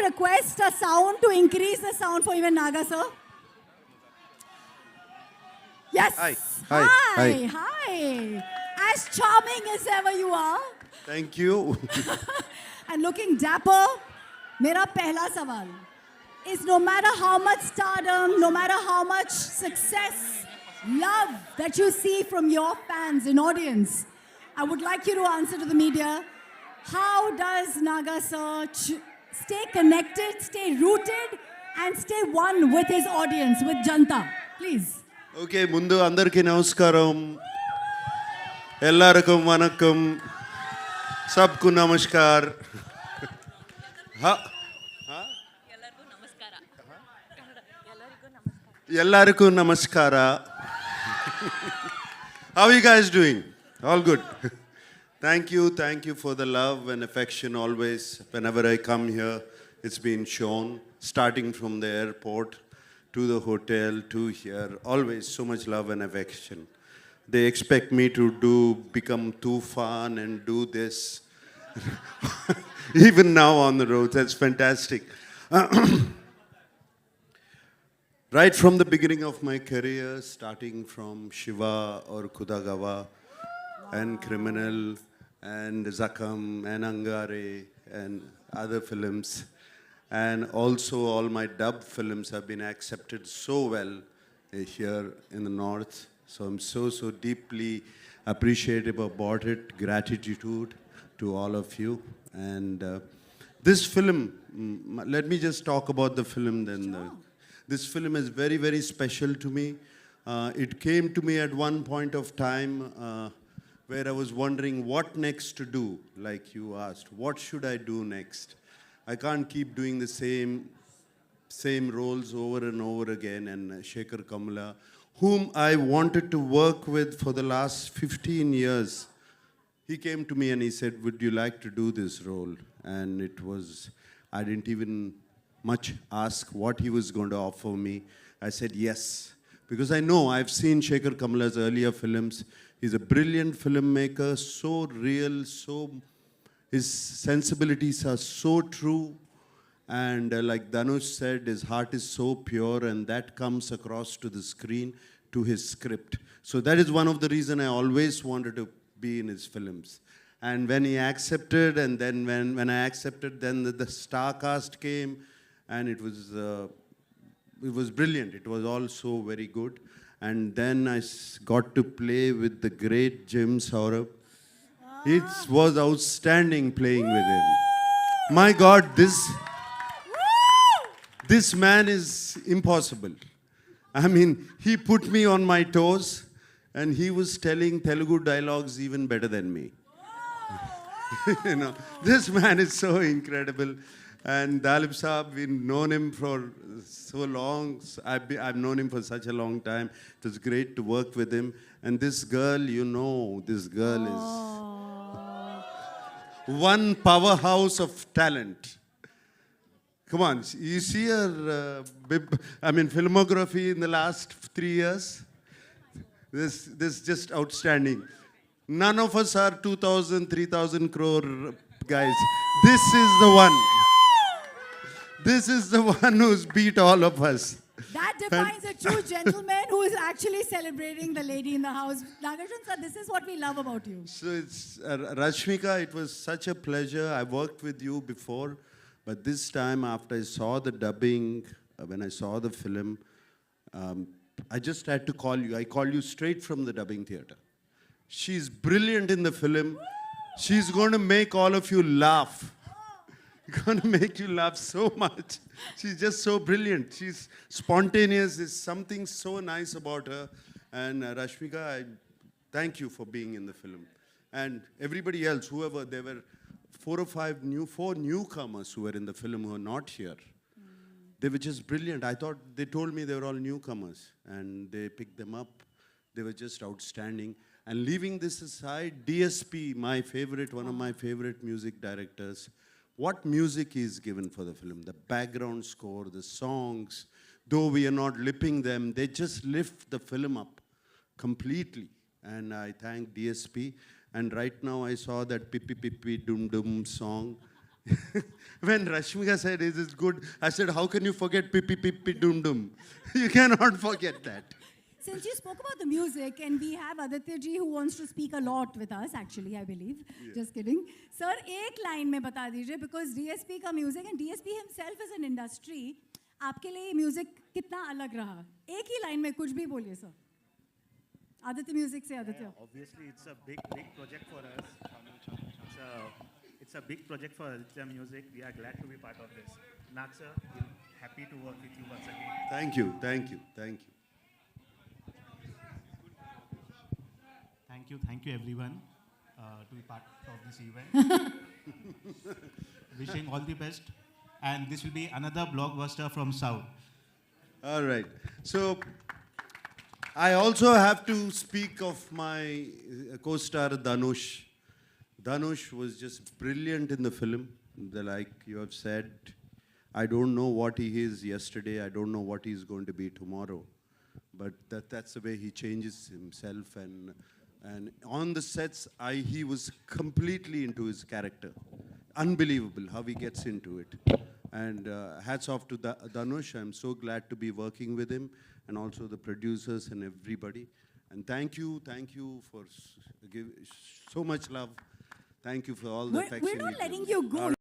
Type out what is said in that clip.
request a sound to increase the sound for even Naga, sir? Yes. Hi. Hi. Hi. As charming as ever you are. Thank you. And looking dapper, मेरा पहला सवाल is no matter how much stardom, no matter how much success, love that you see from your fans and audience, I would like you to answer to the media, how does Naga sir stay connected, stay rooted, and stay one with his audience, with Janta? Please. Okay ముందు అందరికీ నమస్కారం ఎల్లరికం వనక్కం సబ్కు నమస్కార్ ఎల్లరికూ నమస్కార How are you guys doing? All good. Thank you for the love and affection always. Whenever I come here, it's been shown, starting from the airport to the hotel to here. Always so much love and affection. They expect me to become Tufan and do this. Even now on the road, that's fantastic. Right from the beginning of my career, starting from Shiva or Kudagawa and Criminal and Zakam and Angare and other films. And also all my dub films have been accepted so well here in the North. So I'm so deeply appreciative about it. Gratitude to all of you. And this film, let me just talk about the film then. This film is very special to me. It came to me at one point of time where I was wondering what next to do, like you asked. What should I do next? I can't keep doing the same roles over and over again. And Shekhar Kamla, whom I wanted to work with for the last 15 years, he came to me and he said, would you like to do this role? And it was, I didn't even much ask what he was going to offer me. I said yes, because I know I've seen Shekhar Kamla's earlier films. He's a brilliant filmmaker, so real, his sensibilities are so true. And like Dhanush said, his heart is so pure, and that comes across to the screen, to his script. So that is one of the reasons I always wanted to be in his films. And when he accepted, and then when I accepted, then the star cast came, and it was brilliant. It was all so very good. And then I got to play with the great Jim Saurabh. It was outstanding playing with him. My God, this man is impossible. I mean, he put me on my toes, and he was telling Telugu dialogues even better than me. You know, this man is so incredible. And Dalip Saab, we've known him for so long. I've known him for such a long time. It was great to work with him. And this girl, this girl is one powerhouse of talent. Come on, you see her, filmography in the last 3 years? This is just outstanding. None of us are 2,000, 3,000 crore guys. This is the one. This is the one who's beat all of us. That defines a true gentleman who is actually celebrating the lady in the house. Nagarjun sir, this is what we love about you. So it's Rashmika, it was such a pleasure. I worked with you before, but this time after I saw the dubbing, when I saw the film, I just had to call you. I called you straight from the dubbing theater. She's brilliant in the film. She's going to make all of you laugh. Going to make you laugh so much. She's just so brilliant. She's spontaneous. There's something so nice about her. And Rashmika, I thank you for being in the film. And everybody else, whoever, there were 4 newcomers who were in the film who are not here. They were just brilliant. I thought, they told me they were all newcomers. And they picked them up. They were just outstanding. And leaving this aside, DSP, my favorite, one of my favorite music directors, what music is given for the film, the background score, the songs, though we are not lipping them, they just lift the film up completely. And I thank DSP. And right now I saw that Pippi Pippi Dum Dum song. When Rashmika said, "Is this good?" I said, "How can you forget Pippi Pippi Dum Dum?" You cannot forget that. Since you spoke about the music, and we have Aditya ji who wants to speak a lot with us, actually, I believe. Just kidding. Sir, एक line में बता दीजिए, because DSP का music and DSP himself is an industry. आपके लिए music कितना अलग रहा? एक ही line में कुछ भी बोलिए sir. Aditya Music से Aditya. Obviously, it's a big project for us. It's a big project for Aditya Music. We are glad to be part of this. Nag sir, we're happy to work with you once again. Thank you, thank you, thank you. Thank you everyone to be part of this event. Wishing all the best. And this will be another blockbuster from South. All right. So I also have to speak of my co-star Dhanush. Dhanush was just brilliant in the film. Like you have said, I don't know what he is yesterday. I don't know what he's going to be tomorrow. But that's the way he changes himself. And on the sets, he was completely into his character. Unbelievable how he gets into it. And hats off to Dhanush. I'm so glad to be working with him, and also the producers and everybody. And thank you for giving so much love. Thank you for all the affection. We're not letting you go.